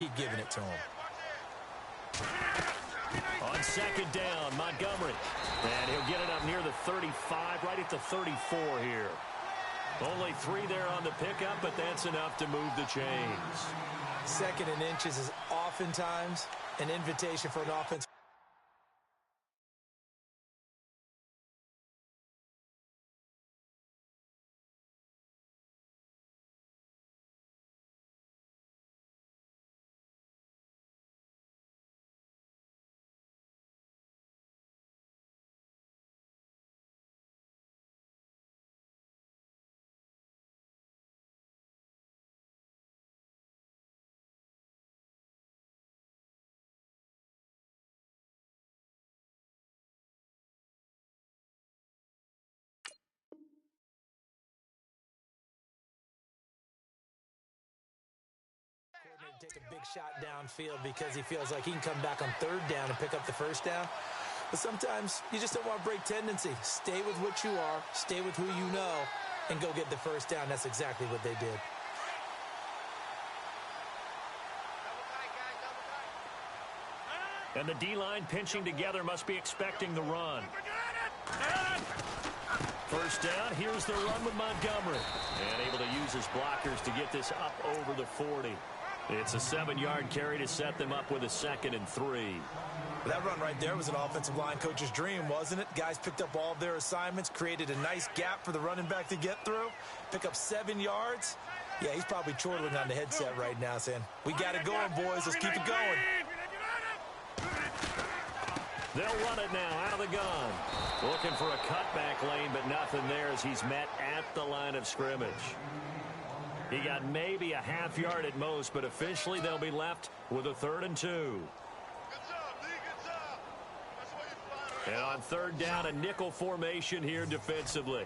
Keep giving it to him. On second down, Montgomery. And he'll get it up near the 35, right at the 34 here. Only 3 there on the pickup, but that's enough to move the chains. Second and inches is oftentimes an invitation for an offense. Take a big shot downfield because he feels like he can come back on third down and pick up the first down. But sometimes you just don't want to break tendency. Stay with what you are, stay with who you know, and go get the first down. That's exactly what they did. And the D-line pinching together must be expecting the run. First down, here's the run with Montgomery. And able to use his blockers to get this up over the 40. It's a 7-yard carry to set them up with a 2nd and 3. That run right there was an offensive line coach's dream, wasn't it? Guys picked up all of their assignments, created a nice gap for the running back to get through, pick up 7 yards. Yeah, he's probably chortling on the headset right now saying, we got it going, boys. Let's keep it going. They'll run it now out of the gun. Looking for a cutback lane, but nothing there as he's met at the line of scrimmage. He got maybe a half yard at most, but officially they'll be left with a 3rd and 2. And on third down, a nickel formation here defensively.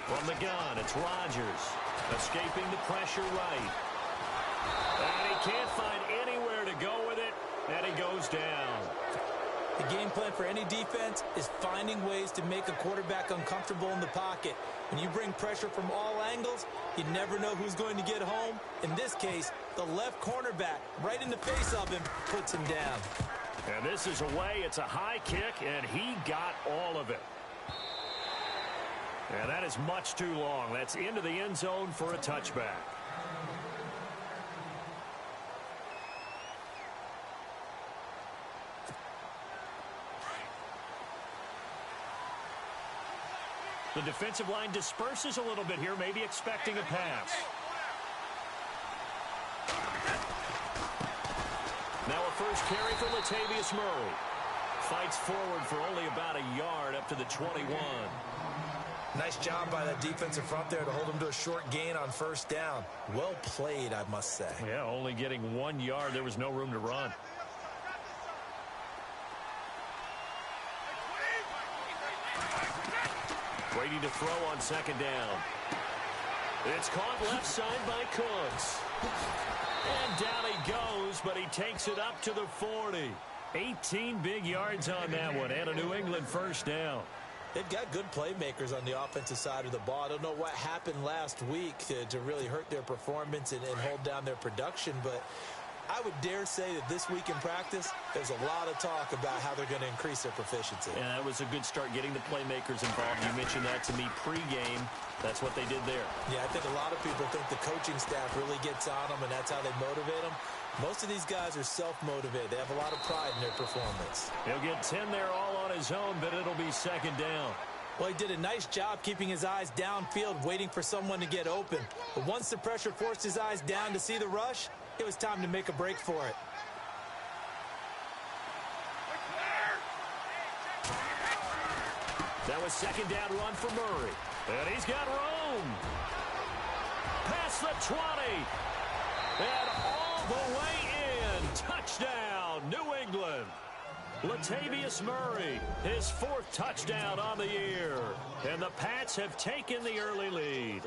From the gun, it's Rodgers. Escaping the pressure right. And he can't find anywhere to go with it, and he goes down. The game plan for any defense is finding ways to make a quarterback uncomfortable in the pocket. When you bring pressure from all angles, you never know who's going to get home. In this case, the left cornerback, right in the face of him, puts him down. And this is away. It's a high kick, and he got all of it. And that is much too long. That's into the end zone for a touchback. The defensive line disperses a little bit here, maybe expecting a pass. Now a first carry for Latavius Murray. Fights forward for only about a yard up to the 21. Nice job by that defensive front there to hold him to a short gain on first down. Well played, I must say. Yeah, only getting 1 yard. There was no room to run. Brady to throw on second down. It's caught left side by Cooks. And down he goes, but he takes it up to the 40. 18 big yards on that one, and a New England first down. They've got good playmakers on the offensive side of the ball. I don't know what happened last week to really hurt their performance and hold down their production, but I would dare say that this week in practice, there's a lot of talk about how they're going to increase their proficiency. Yeah, that was a good start getting the playmakers involved. You mentioned that to me pregame. That's what they did there. Yeah, I think a lot of people think the coaching staff really gets on them, and that's how they motivate them. Most of these guys are self-motivated. They have a lot of pride in their performance. He'll get 10 there all on his own, but it'll be second down. Well, he did a nice job keeping his eyes downfield, waiting for someone to get open. But once the pressure forced his eyes down to see the rush, it was time to make a break for it. That was second down run for Murray. And he's got room. Past the 20. And all the way in. Touchdown, New England. Latavius Murray, his 4th touchdown on the year. And the Pats have taken the early lead.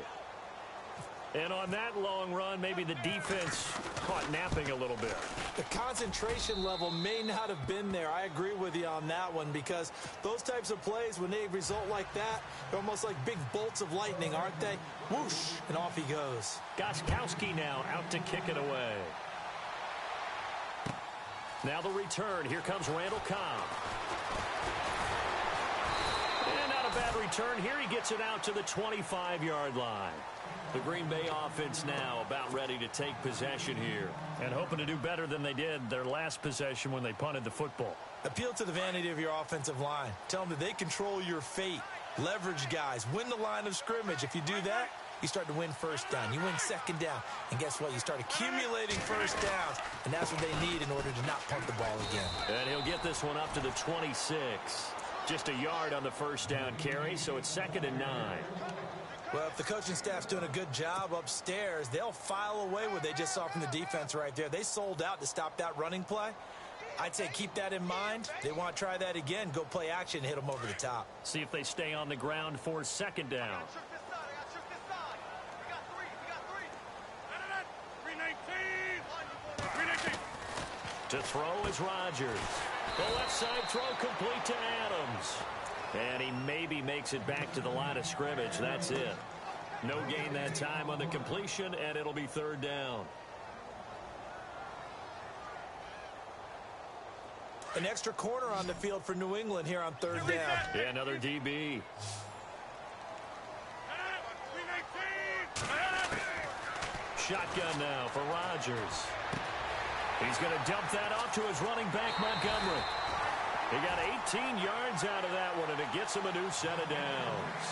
And on that long run, maybe the defense caught napping a little bit. The concentration level may not have been there. I agree with you on that one, because those types of plays, when they result like that, they're almost like big bolts of lightning, aren't they? Whoosh, and off he goes. Gostkowski now out to kick it away. Now the return. Here comes Randall Cobb. And not a bad return here. He gets it out to the 25-yard line. The Green Bay offense now about ready to take possession here, and hoping to do better than they did their last possession when they punted the football. Appeal to the vanity of your offensive line. Tell them that they control your fate. Leverage guys. Win the line of scrimmage. If you do that, you start to win first down. You win second down. And guess what? You start accumulating first downs, and that's what they need in order to not punt the ball again. And he'll get this one up to the 26. Just a yard on the first down carry, so it's 2nd and 9. Well, if the coaching staff's doing a good job upstairs, they'll file away what they just saw from the defense right there. They sold out to stop that running play. I'd say keep that in mind. They want to try that again. Go play action and hit them over the top. See if they stay on the ground for 2nd down. To throw is Rodgers. The left side throw complete to Adams. And he maybe makes it back to the line of scrimmage. That's it. No gain that time on the completion, and it'll be 3rd down. An extra corner on the field for New England here on 3rd down. Yeah, another DB. Shotgun now for Rodgers. He's going to dump that off to his running back, Montgomery. He got 18 yards out of that one, and it gets him a new set of downs.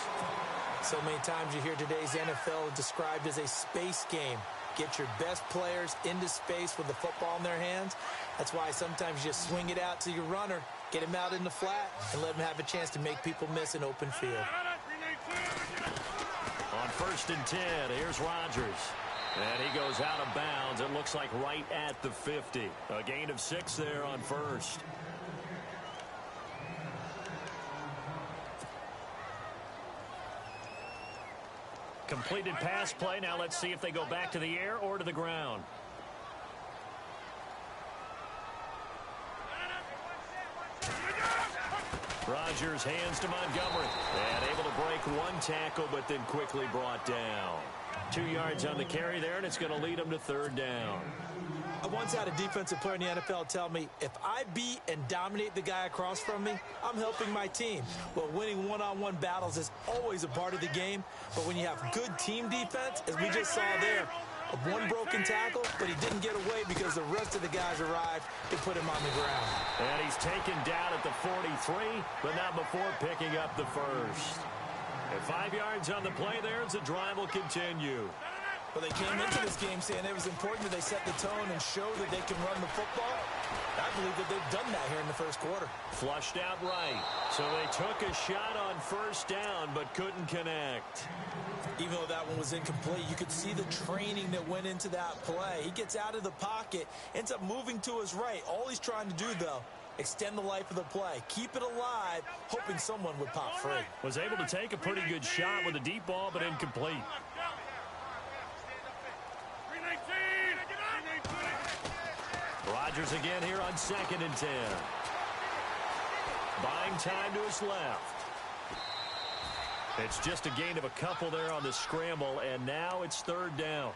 So many times you hear today's NFL described as a space game. Get your best players into space with the football in their hands. That's why sometimes you just swing it out to your runner, get him out in the flat, and let him have a chance to make people miss an open field. On 1st and 10, here's Rodgers. And he goes out of bounds. It looks like right at the 50. A gain of 6 there on 1st. Completed pass play. Now let's see if they go back to the air or to the ground. Rodgers hands to Montgomery. And able to break one tackle, but then quickly brought down. 2 yards on the carry there, and it's going to lead them to 3rd down. I once had a defensive player in the NFL tell me, if I beat and dominate the guy across from me, I'm helping my team. Well, winning one-on-one battles is always a part of the game, but when you have good team defense, as we just saw there, one broken tackle, but he didn't get away because the rest of the guys arrived to put him on the ground. And he's taken down at the 43, but not before picking up the first. And 5 yards on the play there as the drive will continue. Well, they came into this game saying it was important that they set the tone and show that they can run the football. I believe that they've done that here in the first quarter. Flushed out right. So they took a shot on 1st down, but couldn't connect. Even though that one was incomplete, you could see the training that went into that play. He gets out of the pocket, ends up moving to his right. All he's trying to do, though, extend the life of the play. Keep it alive, hoping someone would pop free. Was able to take a pretty good shot with a deep ball, but incomplete. Rodgers again here on 2nd and 10. Buying time to his left. It's just a gain of a couple there on the scramble, and now it's 3rd down.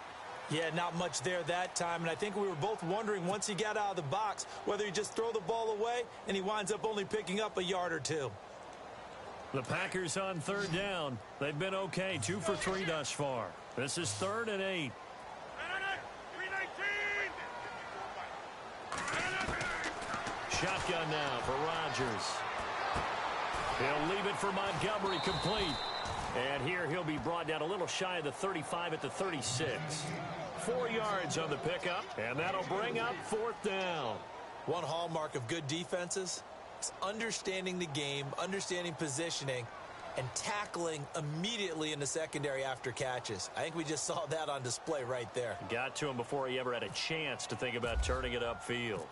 Yeah, not much there that time, and I think we were both wondering once he got out of the box whether he just throw the ball away, and he winds up only picking up a yard or 2. The Packers on 3rd down. They've been okay, 2 for 3 thus far. This is 3rd and 8. Shotgun now for Rodgers. He'll leave it for Montgomery, complete. And here he'll be brought down a little shy of the 35 at the 36. 4 yards on the pickup, and that'll bring up 4th down. One hallmark of good defenses is understanding the game, understanding positioning, and tackling immediately in the secondary after catches. I think we just saw that on display right there. Got to him before he ever had a chance to think about turning it upfield.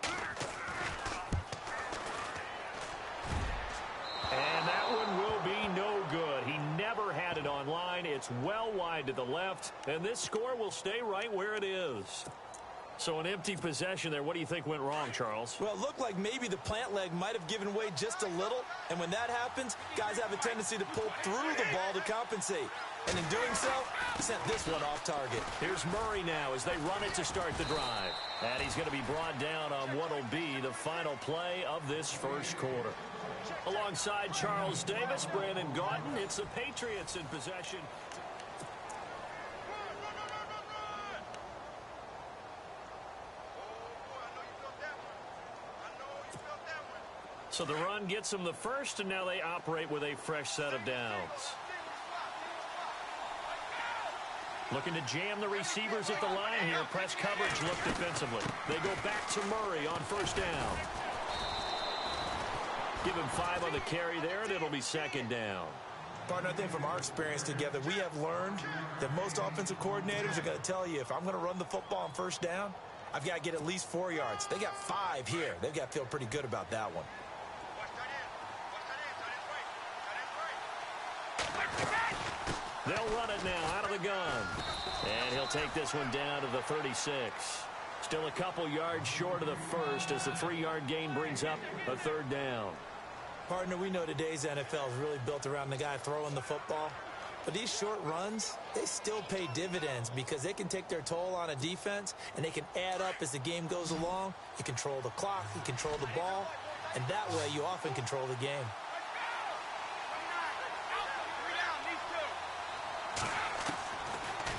And that one will be no good. He never had it on line. It's gets well wide to the left, and this score will stay right where it is. So an empty possession there. What do you think went wrong, Charles? Well, it looked like maybe the plant leg might have given way just a little, and when that happens, guys have a tendency to pull through the ball to compensate. And in doing so, sent this one off target. Here's Murray now as they run it to start the drive. And he's going to be brought down on what will be the final play of this first quarter. Alongside Charles Davis, Brandon Gaudin, it's the Patriots in possession. So the run gets them the first, and now they operate with a fresh set of downs. Looking to jam the receivers at the line here. Press coverage look defensively. They go back to Murray on first down. Give him 5 on the carry there, and it'll be second down. Partner, I think from our experience together, we have learned that most offensive coordinators are going to tell you, if I'm going to run the football on first down, I've got to get at least 4 yards. They got 5 here. They've got to feel pretty good about that one. They'll run it now out of the gun. And he'll take this one down to the 36. Still a couple yards short of the first as the 3-yard gain brings up a third down. Partner, we know today's NFL is really built around the guy throwing the football. But these short runs, they still pay dividends because they can take their toll on a defense and they can add up as the game goes along. You control the clock, you control the ball, and that way you often control the game.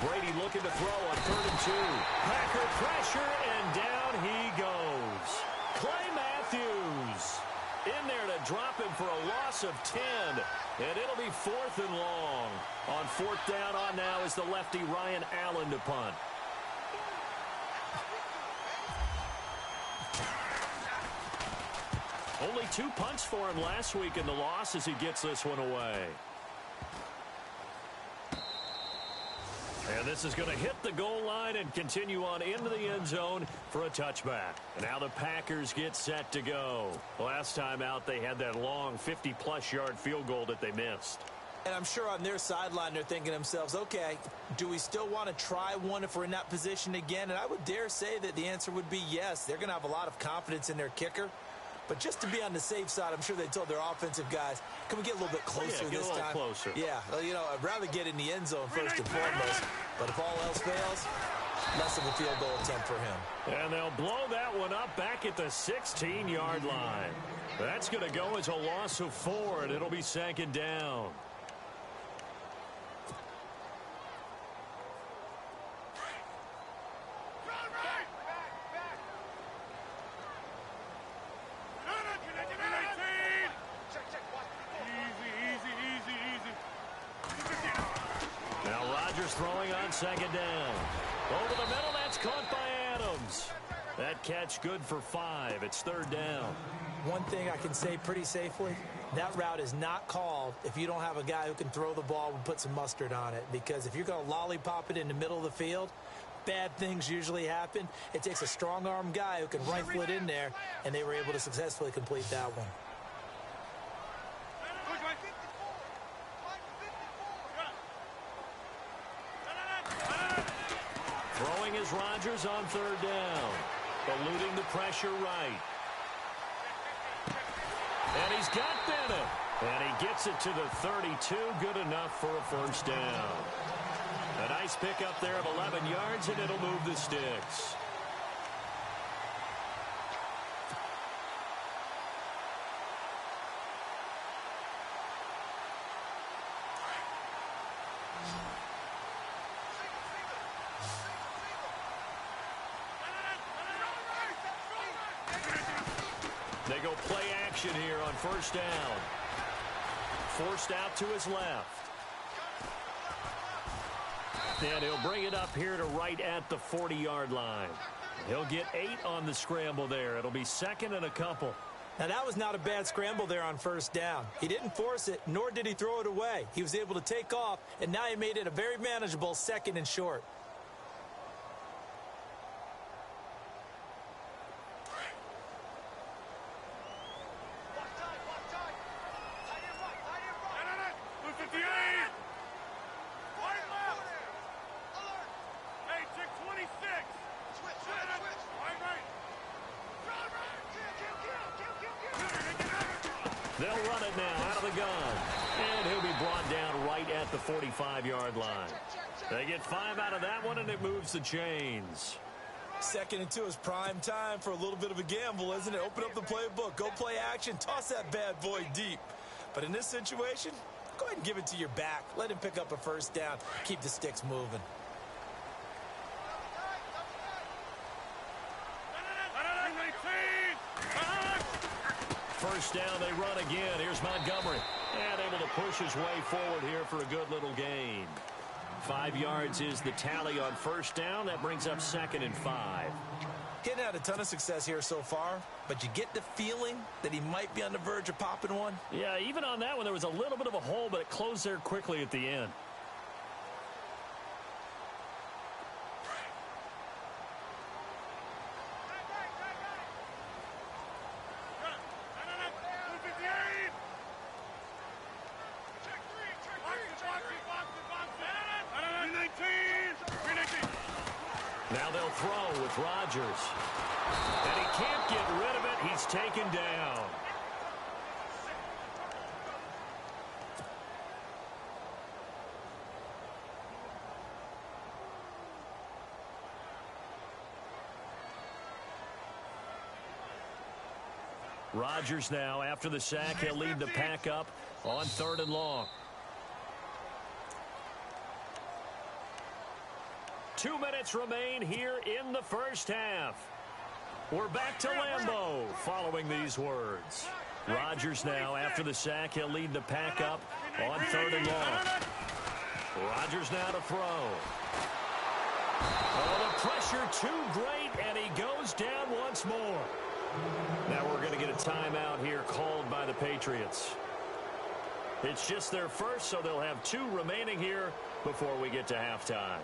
Brady looking to throw on 3rd and 2. Packer pressure, and down he goes. Clay Matthews in there to drop him for a loss of 10. And it'll be 4th and long. On 4th down on now is the lefty Ryan Allen to punt. Only 2 punts for him last week in the loss as he gets this one away. And this is going to hit the goal line and continue on into the end zone for a touchback. And now the Packers get set to go. Last time out, they had that long 50-plus yard field goal that they missed. And I'm sure on their sideline they're thinking to themselves, okay, do we still want to try one if we're in that position again? And I would dare say that the answer would be yes. They're going to have a lot of confidence in their kicker. But just to be on the safe side, I'm sure they told their offensive guys, can we get a little bit closer this time? Closer. Yeah, well, you know, I'd rather get in the end zone first and foremost. But if all else fails, less of a field goal attempt for him. And they'll blow that one up back at the 16-yard line. That's going to go as a loss of 4, and it'll be 2nd down. Throwing on 2nd down. Over the middle, that's caught by Adams. That catch good for 5. It's 3rd down. One thing I can say pretty safely, that route is not called if you don't have a guy who can throw the ball and put some mustard on it. Because if you're going to lollipop it in the middle of the field, bad things usually happen. It takes a strong-arm guy who can rifle it in there, and they were able to successfully complete that one. Throwing is Rodgers on 3rd down. Eluding the pressure right. And he's got Bennett. And he gets it to the 32. Good enough for a first down. A nice pickup there of 11 yards, and it'll move the sticks. They go play action here on first down. Forced out to his left. And he'll bring it up here to right at the 40-yard line. He'll get 8 on the scramble there. It'll be 2nd and a couple. Now, that was not a bad scramble there on first down. He didn't force it, nor did he throw it away. He was able to take off, and now he made it a very manageable 2nd and short. They'll run it now out of the gun. And he'll be brought down right at the 45-yard line. They get 5 out of that one, and it moves the chains. 2nd and 2 is prime time for a little bit of a gamble, isn't it? Open up the playbook. Go play action. Toss that bad boy deep. But in this situation, go ahead and give it to your back. Let him pick up a first down. Keep the sticks moving. First down, they run again. Here's Montgomery. And able to push his way forward here for a good little gain. 5 yards is the tally on first down. That brings up 2nd and 5. He hadn't had a ton of success here so far, but you get the feeling that he might be on the verge of popping one. Yeah, even on that one, there was a little bit of a hole, but it closed there quickly at the end. Now they'll throw with Rodgers. And he can't get rid of it. He's taken down. Rodgers now, after the sack, he'll lead the pack up on 3rd and long. 2 minutes remain here in the first half. We're back to Lambeau following these words. Rodgers now, after the sack, he'll lead the pack up on 3rd and long. Rodgers now to throw. Oh, the pressure too great, and he goes down once more. Now we're going to get a timeout here called by the Patriots. It's just their first, so they'll have 2 remaining here before we get to halftime.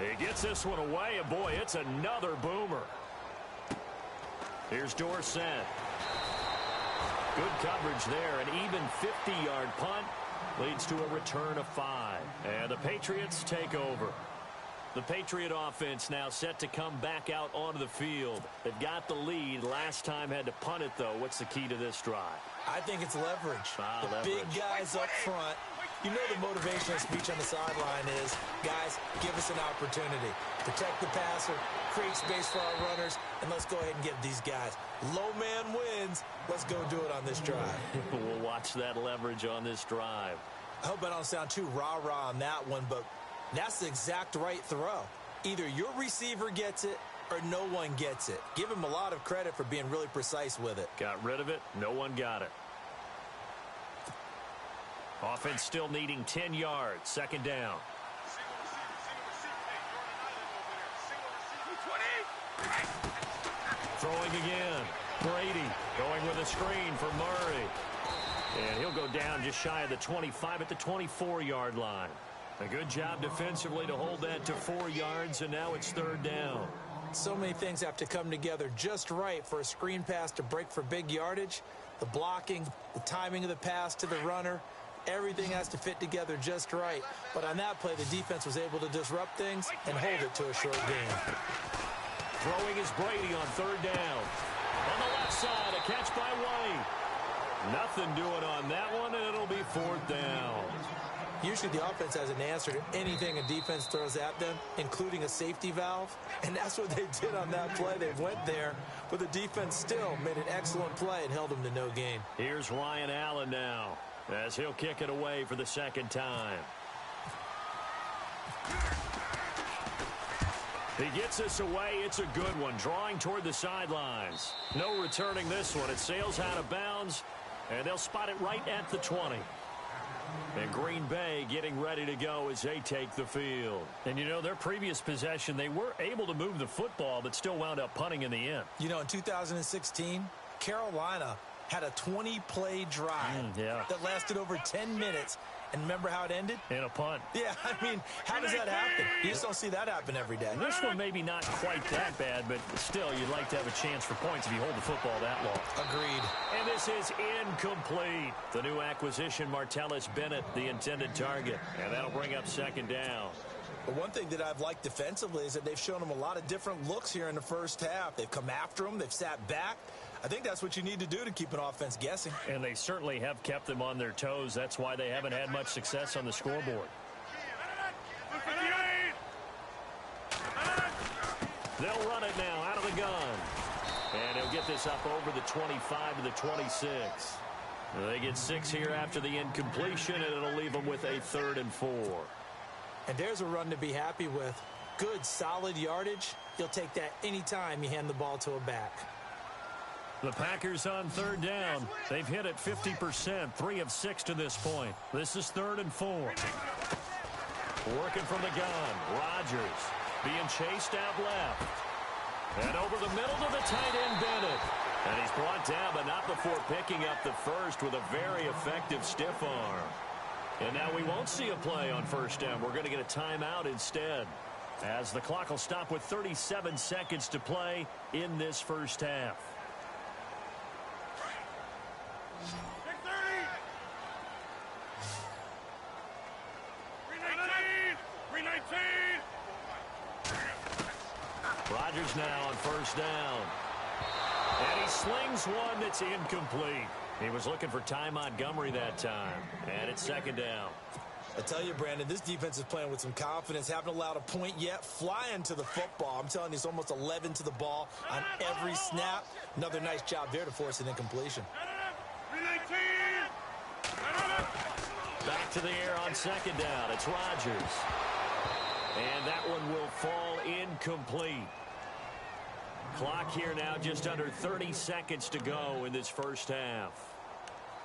He gets this one away, and boy, it's another boomer. Here's Dorsett. Good coverage there. An even 50-yard punt leads to a return of 5. And the Patriots take over. The Patriot offense now set to come back out onto the field. They've got the lead. Last time had to punt it, though. What's the key to this drive? I think it's leverage. Leverage. Big guys up front. You know the motivational speech on the sideline is, guys, give us an opportunity. Protect the passer, create space for our runners, and let's go ahead and give these guys. Low man wins. Let's go do it on this drive. We'll watch that leverage on this drive. I hope I don't sound too rah-rah on that one, but that's the exact right throw. Either your receiver gets it or no one gets it. Give him a lot of credit for being really precise with it. Got rid of it. No one got it. Offense still needing 10 yards. 2nd down. Throwing again. Brady going with a screen for Murray. And he'll go down just shy of the 25 at the 24-yard line. A good job defensively to hold that to 4 yards, and now it's 3rd down. So many things have to come together just right for a screen pass to break for big yardage. The blocking, the timing of the pass to the runner, everything has to fit together just right. But on that play, the defense was able to disrupt things and hold it to a short gain. Throwing is Brady on 3rd down. On the left side, a catch by White. Nothing doing on that one, and it'll be 4th down. Usually the offense has an answer to anything a defense throws at them, including a safety valve. And that's what they did on that play. They went there, but the defense still made an excellent play and held them to no gain. Here's Ryan Allen now, as he'll kick it away for the 2nd time. He gets this away. It's a good one, drawing toward the sidelines. No returning this one. It sails out of bounds, and they'll spot it right at the 20. And Green Bay getting ready to go as they take the field. And, you know, their previous possession, they were able to move the football, but still wound up punting in the end. You know, in 2016, Carolina had a 20-play drive that lasted over 10 minutes. And remember how it ended? In a punt. Yeah, I mean, how does that happen? You just don't see that happen every day. This one maybe not quite that bad, but still, you'd like to have a chance for points if you hold the football that long. Agreed. And this is incomplete. The new acquisition, Martellus Bennett, the intended target. And that'll bring up 2nd down. But one thing that I've liked defensively is that they've shown them a lot of different looks here in the first half. They've come after them. They've sat back. I think that's what you need to do to keep an offense guessing. And they certainly have kept them on their toes. That's why they haven't had much success on the scoreboard. They'll run it now out of the gun. And he'll get this up over the 25 to the 26. They get 6 here after the incompletion, and it'll leave them with a 3rd and 4. And there's a run to be happy with. Good, solid yardage. You'll take that anytime you hand the ball to a back. The Packers on 3rd down. They've hit it 50%, 3 of 6 to this point. This is 3rd and 4. Working from the gun. Rodgers being chased out left. And over the middle to the tight end, Bennett. And he's brought down, but not before picking up the first with a very effective stiff arm. And now we won't see a play on 1st down. We're going to get a timeout instead, as the clock will stop with 37 seconds to play in this first half. Rodgers now on 1st down. And he slings one that's incomplete. He was looking for Ty Montgomery that time. And it's 2nd down. I tell you, Brandon, this defense is playing with some confidence. Haven't allowed a point yet. Flying to the football. I'm telling you, it's almost 11 to the ball on every snap. Another nice job there to force an incompletion. Back to the air on 2nd down. It's Rodgers. And that one will fall incomplete. Clock here now just under 30 seconds to go in this first half.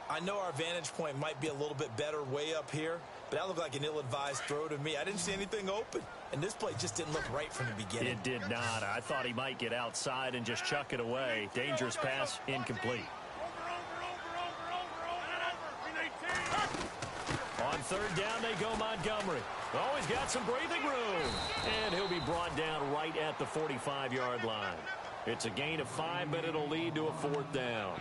I know our vantage point might be a little bit better way up here, but that looked like an ill-advised throw to me. I didn't see anything open, and this play just didn't look right from the beginning. It did not. I thought he might get outside and just chuck it away. Dangerous pass, incomplete. On 3rd down, they go Montgomery. Oh, he's got some breathing room. And he'll be brought down right at the 45-yard line. It's a gain of 5, but it'll lead to a 4th down.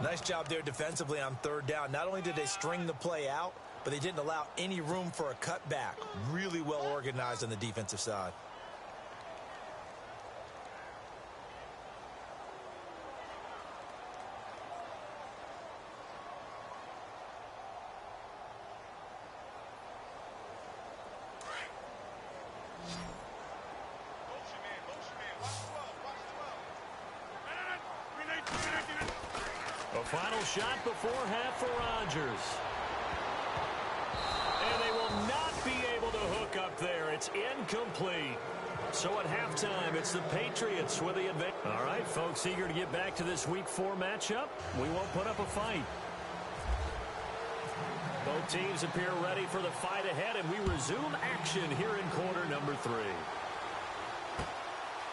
Nice job there defensively on 3rd down. Not only did they string the play out, but they didn't allow any room for a cutback. Really well organized on the defensive side. Final shot before half for Rodgers. And they will not be able to hook up there. It's incomplete. So at halftime, it's the Patriots with the advantage. All right, folks, eager to get back to this Week 4 matchup. We won't put up a fight. Both teams appear ready for the fight ahead, and we resume action here in quarter number 3.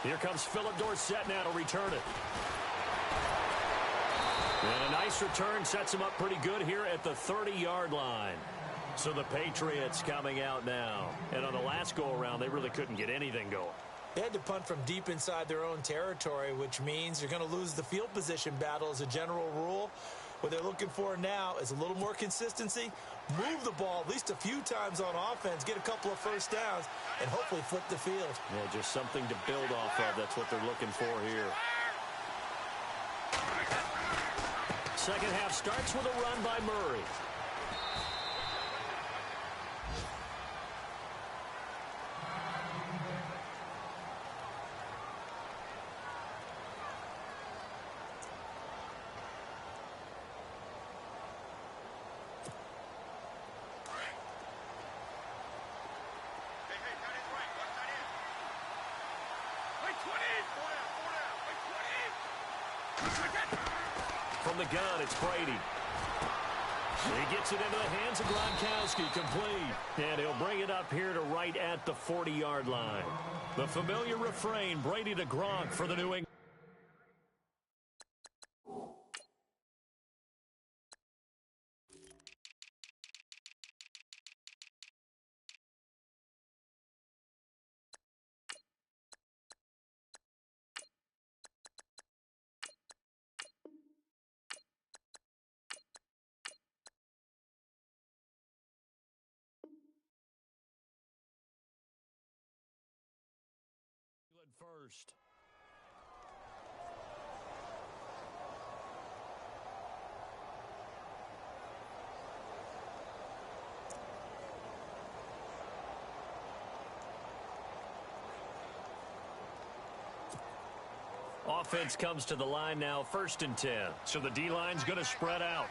Here comes Philip Dorsett now to return it. And a nice return sets him up pretty good here at the 30-yard line. So the Patriots coming out now. And on the last go-around, they really couldn't get anything going. They had to punt from deep inside their own territory, which means you're going to lose the field position battle as a general rule. What they're looking for now is a little more consistency, move the ball at least a few times on offense, get a couple of 1st downs, and hopefully flip the field. Yeah, just something to build off of. That's what they're looking for here. Second half starts with a run by Murray. From the gun, it's Brady. He gets it into the hands of Gronkowski, complete. And he'll bring it up here to right at the 40-yard line. The familiar refrain, Brady to Gronk for the New England. first. Offense comes to the line now, 1st and 10. So the D-line's going to spread out.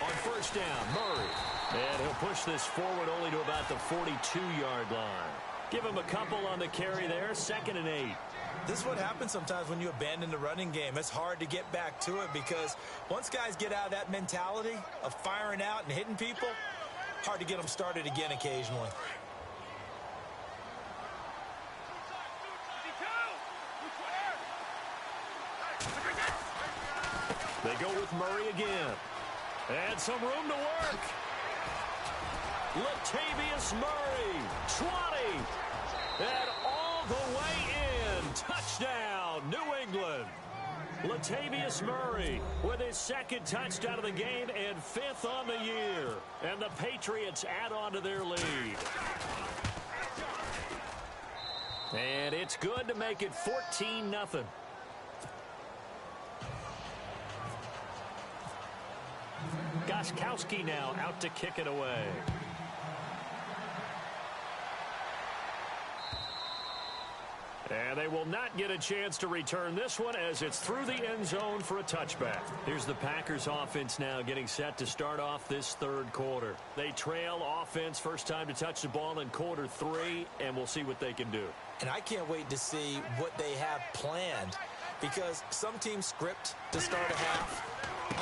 On 1st down, Murray. And he'll push this forward only to about the 42-yard line. Give him a couple on the carry there, 2nd and 8. This is what happens sometimes when you abandon the running game. It's hard to get back to it because once guys get out of that mentality of firing out and hitting people, hard to get them started again occasionally. They go with Murray again. And some room to work. Latavius Murray, 20. And all the way in. Touchdown, New England. Latavius Murray with his 2nd touchdown of the game and 5th on the year. And the Patriots add on to their lead. And it's good to make it 14-0. Gostkowski now out to kick it away. And they will not get a chance to return this one as it's through the end zone for a touchback. Here's the Packers offense now getting set to start off this 3rd quarter. They trail offense, first time to touch the ball in quarter 3, and we'll see what they can do. And I can't wait to see what they have planned because some teams script to start a half.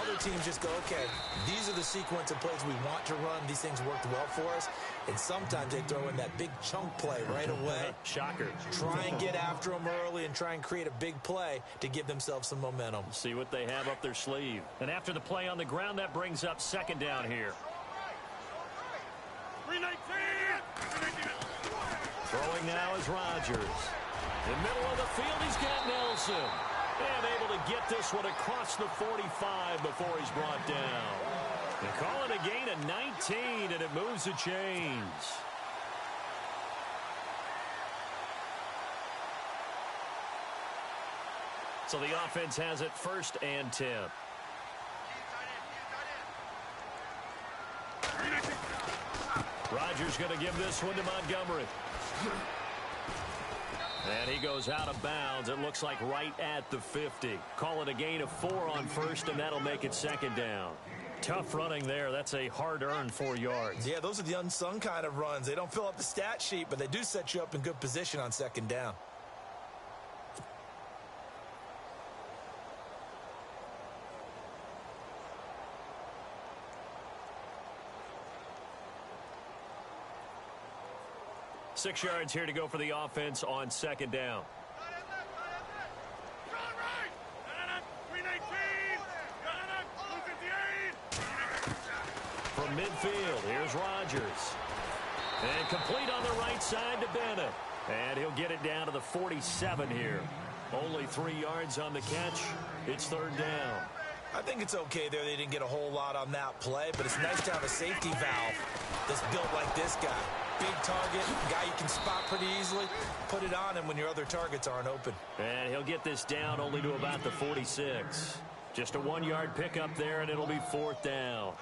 Other teams just go, okay, these are the sequence of plays we want to run. These things worked well for us. And sometimes they throw in that big chunk play right away. Shocker. Try and get after them early and try and create a big play to give themselves some momentum. See what they have up their sleeve. And after the play on the ground, that brings up 2nd down here. 319. Throwing now is Rodgers. In the middle of the field, he's got Nelson. And able to get this one across the 45 before he's brought down. They call it a gain of 19, and it moves the chains. So the offense has it 1st and 10. Rodgers going to give this one to Montgomery. And he goes out of bounds. It looks like right at the 50. Call it a gain of 4 on 1st, and that'll make it 2nd down. Tough running there. That's a hard-earned 4 yards. Yeah, those are the unsung kind of runs. They don't fill up the stat sheet, but they do set you up in good position on 2nd down. Six yards here to go for the offense on 2nd down. From midfield, here's Rodgers. And complete on the right side to Bennett. And he'll get it down to the 47 here. Only 3 yards on the catch. It's 3rd down. I think it's okay there. They didn't get a whole lot on that play, but it's nice to have a safety valve that's built like this guy. Big target, guy you can spot pretty easily. Put it on him when your other targets aren't open. And he'll get this down only to about the 46. Just a 1-yard pickup there, and it'll be 4th down.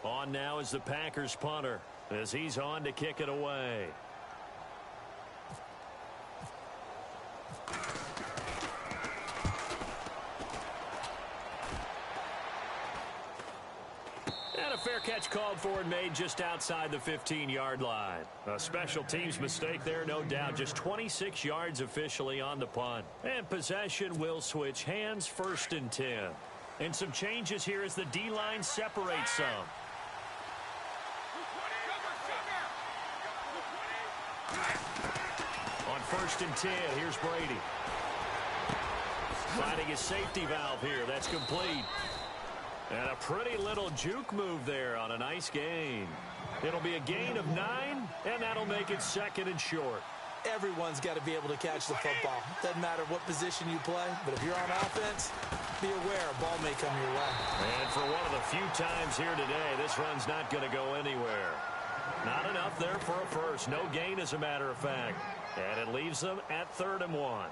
On now is the Packers punter as he's on to kick it away. And a fair catch called for and made just outside the 15-yard line. A special teams mistake there, no doubt. Just 26 yards officially on the punt. And possession will switch hands, 1st and 10. And some changes here as the D-line separates some. On 1st and 10, here's Brady. Finding his safety valve here. That's complete. And a pretty little juke move there on a nice gain. It'll be a gain of 9, and that'll make it 2nd and short. Everyone's got to be able to catch the football. Doesn't matter what position you play, but if you're on offense, be aware a ball may come your way. And for one of the few times here today, this run's not going to go anywhere. Not enough there for a first. No gain, as a matter of fact. And it leaves them at 3rd and 1.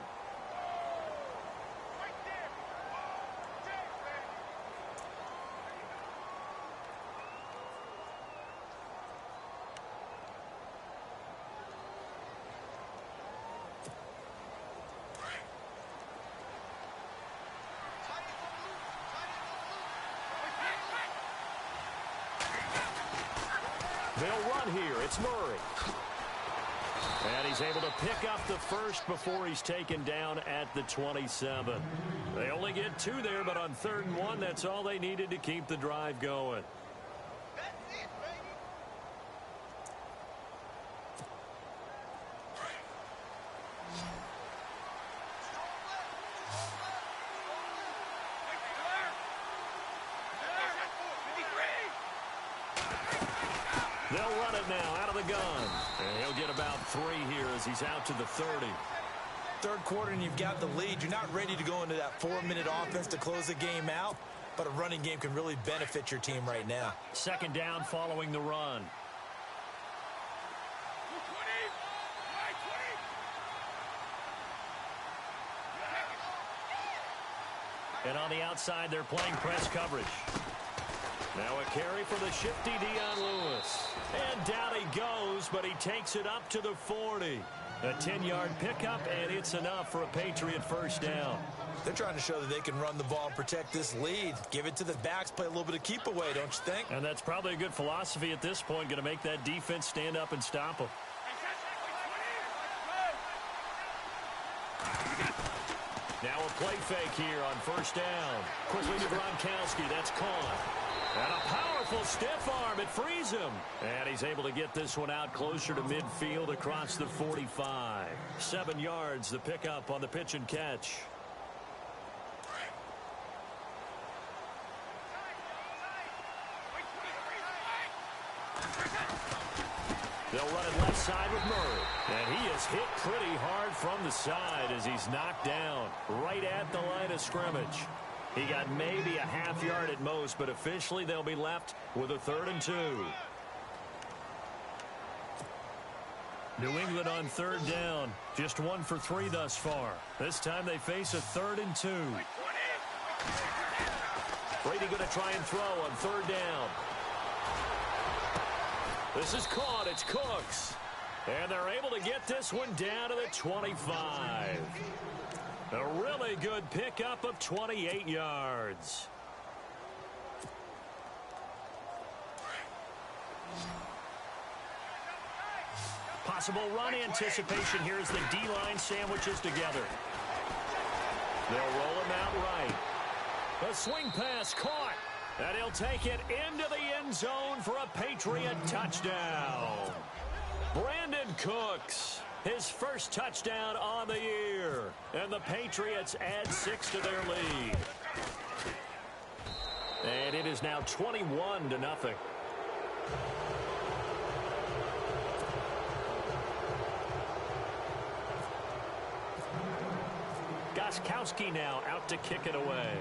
They'll run here. It's Murray. And he's able to pick up the first before he's taken down at the 27. They only get 2 there, but on 3rd and 1, that's all they needed to keep the drive going. They'll run it now out of the gun. And he'll get about 3 here as he's out to the 30. Third quarter and you've got the lead. You're not ready to go into that 4-minute offense to close the game out, but a running game can really benefit your team right now. 2nd down following the run. And on the outside, they're playing press coverage. Now a carry for the shifty Dion Lewis. And down he goes, but he takes it up to the 40. A 10-yard pickup, and it's enough for a Patriot first down. They're trying to show that they can run the ball and protect this lead. Give it to the backs, play a little bit of keep away, don't you think? And that's probably a good philosophy at this point, going to make that defense stand up and stop them. Now a play fake here on first down. Quickly to Gronkowski. That's caught. And a powerful stiff arm. It frees him. And he's able to get this one out closer to midfield across the 45. 7 yards, the pickup on the pitch and catch. They'll run it left side with Murray. And he is hit pretty hard from the side as he's knocked down right at the line of scrimmage. He got maybe a half yard at most, but officially they'll be left with a 3rd and 2. New England on 3rd down. Just 1 for 3 thus far. This time they face a 3rd and 2. Brady going to try and throw on 3rd down. This is caught. It's Cooks. And they're able to get this one down to the 25. A really good pickup of 28 yards. Possible run anticipation here as the D-line sandwiches together. They'll roll him out right. The swing pass caught. And he'll take it into the end zone for a Patriot touchdown. Brandon Cooks, his first touchdown on the year. And the Patriots add 6 to their lead. And it is now 21-0. Gostkowski now out to kick it away.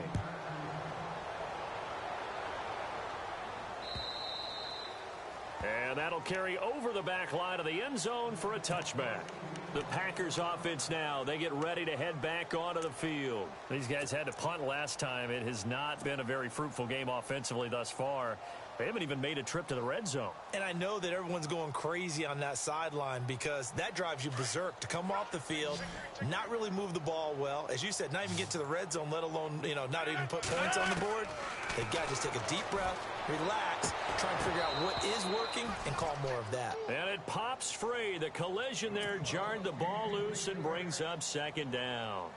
And that'll carry over the back line of the end zone for a touchback. The Packers offense now, they get ready to head back onto the field. These guys had to punt last time. It has not been a very fruitful game offensively thus far. They haven't even made a trip to the red zone. And I know that everyone's going crazy on that sideline because that drives you berserk to come off the field, not really move the ball well. As you said, not even get to the red zone, let alone, not even put points on the board. They've got to just take a deep breath, relax, try and figure out what is working and call more of that. And it pops free. The collision there jarred the ball loose and brings up 2nd down.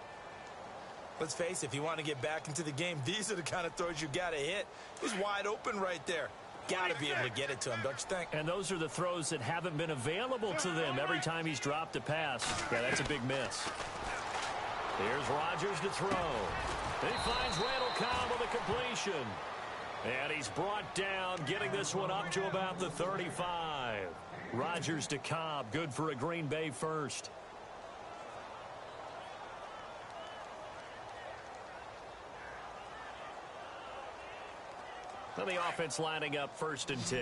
Let's face it, if you want to get back into the game, these are the kind of throws you got to hit. He's wide open right there. Got to be able to get it to him, don't you think? And those are the throws that haven't been available to them every time he's dropped a pass. Yeah, that's a big miss. Here's Rodgers to throw. He finds Randall Cobb with a completion. And he's brought down, getting this one up to about the 35. Rodgers to Cobb, good for a Green Bay first. And the offense lining up 1st and 10.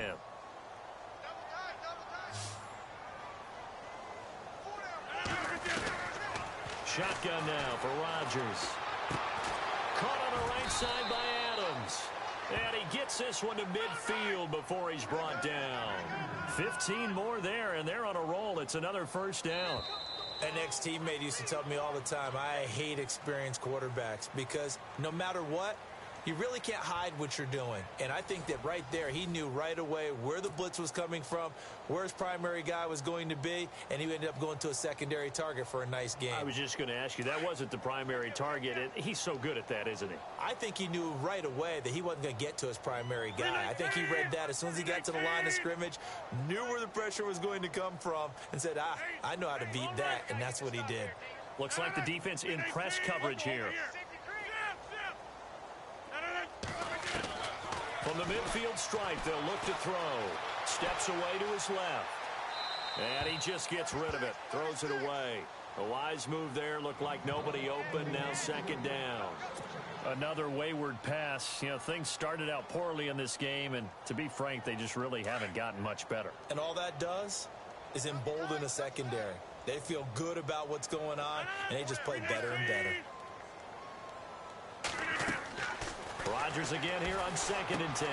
Shotgun now for Rodgers. Caught on the right side by Adams. And he gets this one to midfield before he's brought down. 15 more there, and they're on a roll. It's another 1st down. An ex-teammate used to tell me all the time, I hate experienced quarterbacks because no matter what, you really can't hide what you're doing. And I think that right there, he knew right away where the blitz was coming from, where his primary guy was going to be, and he ended up going to a secondary target for a nice game. I was just going to ask you, that wasn't the primary target, and he's so good at that, isn't he? I think he knew right away that he wasn't going to get to his primary guy. I think he read that as soon as he got to the line of scrimmage, knew where the pressure was going to come from, and said, I know how to beat that, and that's what he did. Looks like the defense in press coverage here. From the midfield stripe, they'll look to throw. Steps away to his left. And he just gets rid of it. Throws it away. A wise move there. Looked like nobody open. Now 2nd down. Another wayward pass. You know, things started out poorly in this game, and to be frank, they just really haven't gotten much better. And all that does is embolden a secondary. They feel good about what's going on, and they just play better and better. Rodgers again here on 2nd and 10.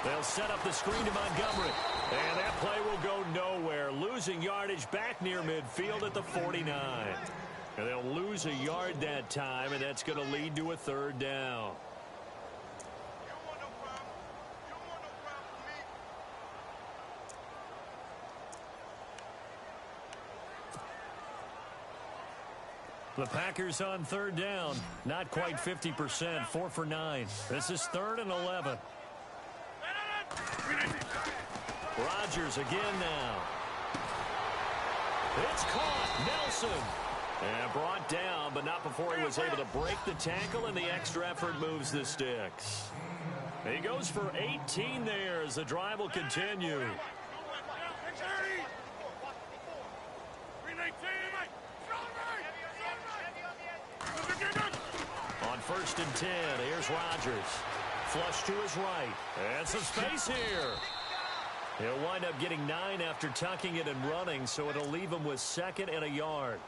They'll set up the screen to Montgomery. And that play will go nowhere. Losing yardage back near midfield at the 49. And they'll lose a yard that time, and that's going to lead to a 3rd down. The Packers on 3rd down. Not quite 50%. 4 for 9. This is 3rd and 11. Rodgers again now. It's caught. Nelson. And brought down, but not before he was able to break the tackle, and the extra effort moves the sticks. He goes for 18 there as the drive will continue. On 1st and 10, here's Rodgers. Flush to his right. And some space here. He'll wind up getting 9 after tucking it and running, so it'll leave him with 2nd and a yard.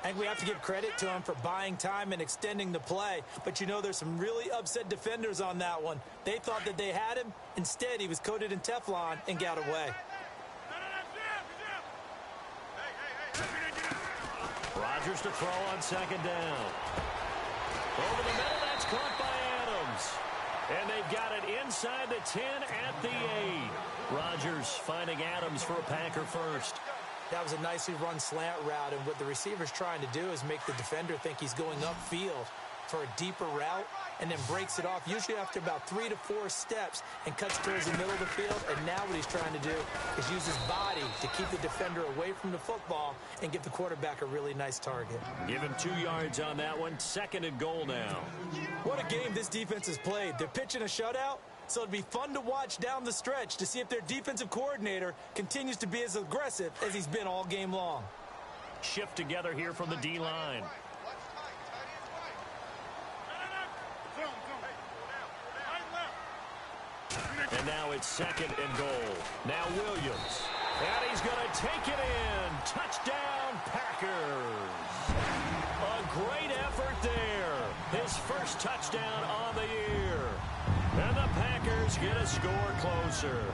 I think we have to give credit to him for buying time and extending the play. But, you know, there's some really upset defenders on that one. They thought that they had him. Instead, he was coated in Teflon and got away. Rodgers to throw on 2nd down. Over the middle, that's caught by Adams. And they've got it inside the 10 at the 8. Rodgers finding Adams for a Packer first. That was a nicely run slant route, and what the receiver's trying to do is make the defender think he's going upfield for a deeper route, and then breaks it off, usually after about 3 to 4 steps, and cuts towards the middle of the field. And now what he's trying to do is use his body to keep the defender away from the football and give the quarterback a really nice target. Give him 2 yards on that one. 2nd and goal now. What a game this defense has played. They're pitching a shutout, so it'd be fun to watch down the stretch to see if their defensive coordinator continues to be as aggressive as he's been all game long. Shift together here from the D-line. And now it's 2nd and goal. Now Williams. And he's going to take it in. Touchdown, Packers. A great effort there. His first touchdown on the year. And the Packers get a score closer.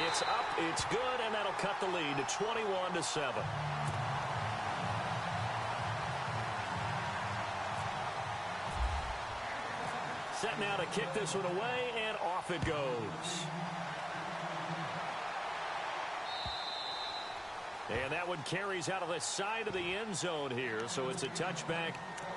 It's up, it's good, and that'll cut the lead to 21-7. Set now to kick this one away, and off it goes. And that one carries out of the side of the end zone here, so it's a touchback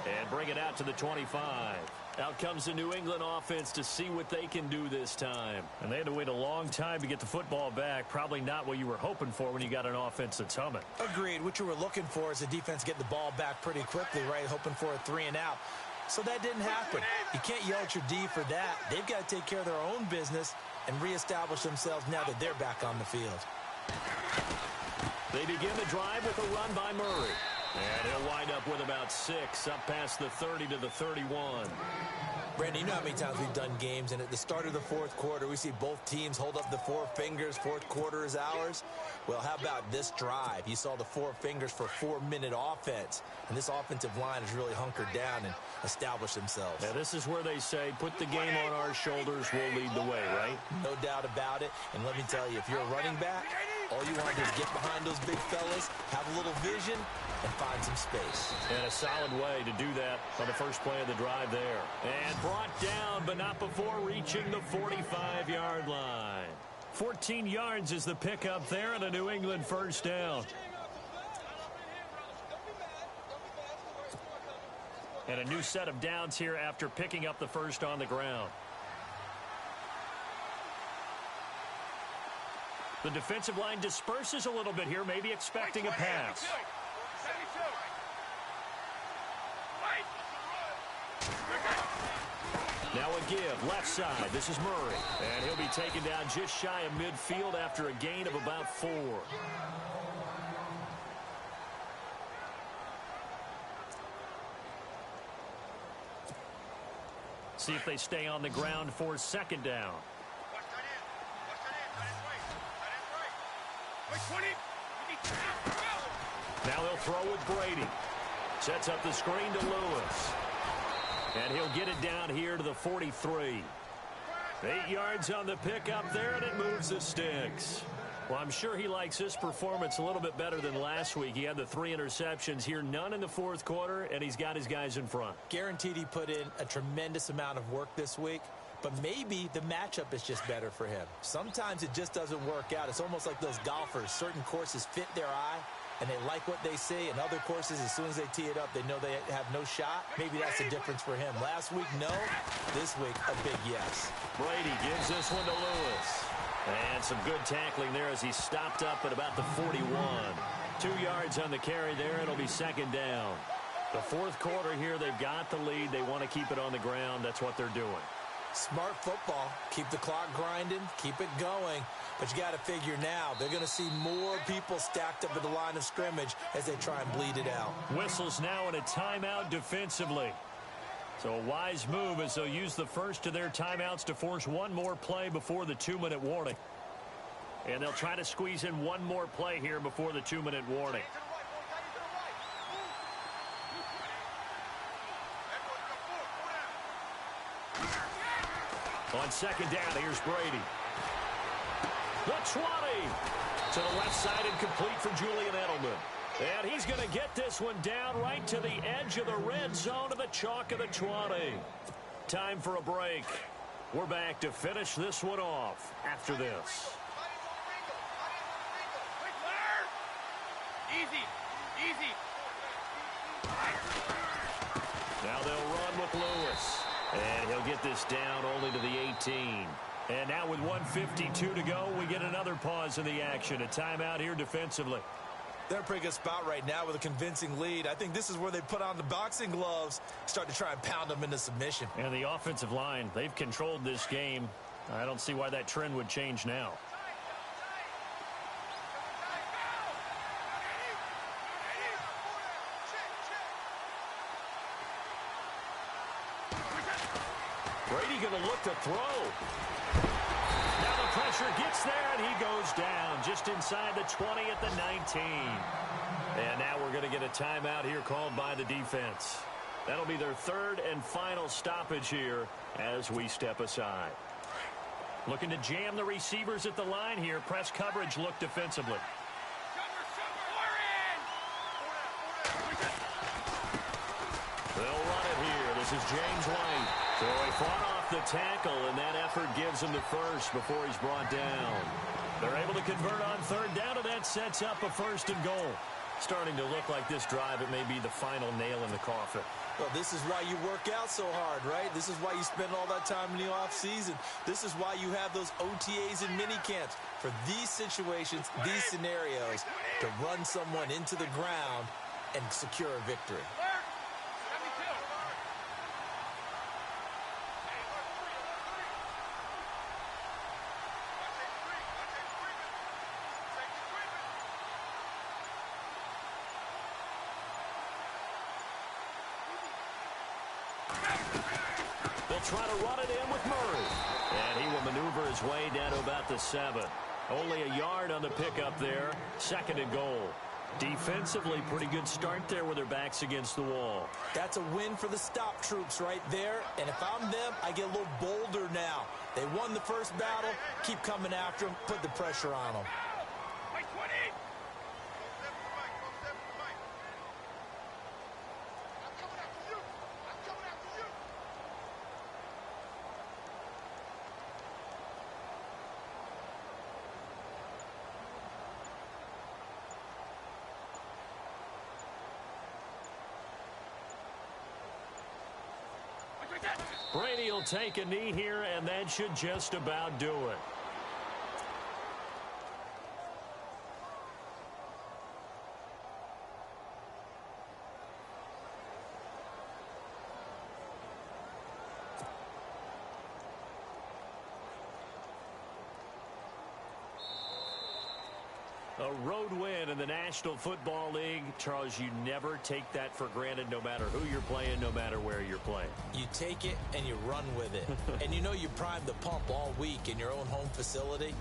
and bring it out to the 25. Out comes the New England offense to see what they can do this time. And they had to wait a long time to get the football back. Probably not what you were hoping for when you got an offense that's humming. Agreed. What you were looking for is the defense getting the ball back pretty quickly, right? Hoping for a 3 and out. So that didn't happen. You can't yell at your D for that. They've got to take care of their own business and reestablish themselves now that they're back on the field. They begin the drive with a run by Murray. And he'll wind up with about 6, up past the 30 to the 31. Brandon, you know how many times we've done games, and at the start of the fourth quarter, we see both teams hold up the 4 fingers, fourth quarter is ours. Well, how about this drive? You saw the 4 fingers for 4-minute offense, and this offensive line has really hunkered down and established themselves. Now, this is where they say, put the game on our shoulders, we'll lead the way, right? No doubt about it, and let me tell you, if you're a running back, all you want to do is get behind those big fellas, have a little vision, and find some space. And a solid way to do that on the first play of the drive there. And brought down, but not before reaching the 45-yard line. 14 yards is the pickup there and a New England first down. And a new set of downs here after picking up the first on the ground. The defensive line disperses a little bit here, maybe expecting a pass. Now a give, left side. This is Murray. And he'll be taken down just shy of midfield after a gain of about 4. See if they stay on the ground for second down. Now they'll throw with Brady. Sets up the screen to Lewis. And he'll get it down here to the 43. 8 yards on the pickup there, and it moves the sticks. Well, I'm sure he likes this performance a little bit better than last week. He had the 3 interceptions here, none in the fourth quarter, and he's got his guys in front. Guaranteed he put in a tremendous amount of work this week, but maybe the matchup is just better for him. Sometimes it just doesn't work out. It's almost like those golfers. Certain courses fit their eye, and they like what they see, and other courses, as soon as they tee it up, they know they have no shot. Maybe that's the difference for him. Last week, no. This week, a big yes. Brady gives this one to Lewis. And some good tackling there as he stopped up at about the 41. 2 yards on the carry there. It'll be second down. The fourth quarter here, they've got the lead. They want to keep it on the ground. That's what they're doing. Smart football. Keep the clock grinding. Keep it going. But you got to figure now, they're going to see more people stacked up at the line of scrimmage as they try and bleed it out. Whistles now in a timeout defensively. So a wise move as they'll use the first of their timeouts to force one more play before the 2-minute warning. And they'll try to squeeze in one more play here before the 2-minute warning. On second down, here's Brady. The 20 to the left side and complete for Julian Edelman. And he's going to get this one down right to the edge of the red zone of the chalk of the 20. Time for a break. We're back to finish this one off after this. Easy. Now they'll run with Lewis. And he'll get this down only to the 18. And now with 1:52 to go, we get another pause in the action. A timeout here defensively. They're in a pretty good spot right now with a convincing lead. I think this is where they put on the boxing gloves, start to try and pound them into submission. And the offensive line, they've controlled this game. I don't see why that trend would change now. Brady going to look to throw. Now the pressure gets there, and he goes down just inside the 20 at the 19. And now we're going to get a timeout here called by the defense. That'll be their third and final stoppage here as we step aside. Looking to jam the receivers at the line here. Press coverage look defensively. They'll run it here. This is James White. So he fought off the tackle, and that effort gives him the first before he's brought down. They're able to convert on third down, and that sets up a first and goal. Starting to look like this drive, it may be the final nail in the coffin. Well, this is why you work out so hard, right? This is why you spend all that time in the offseason. This is why you have those OTAs and mini camps. For these situations, these scenarios, to run someone into the ground and secure a victory. They'll try to run it in with Murray. And he will maneuver his way down to about the 7. Only a yard on the pickup there. 2nd and goal. Defensively, pretty good start there with their backs against the wall. That's a win for the stop troops right there. And if I'm them, I get a little bolder now. They won the first battle. Keep coming after them. Put the pressure on them. Brady will take a knee here, and that should just about do it. A road win in the National Football League. Charles, you never take that for granted no matter who you're playing, no matter where you're playing. You take it and you run with it. And you know you primed the pump all week in your own home facility.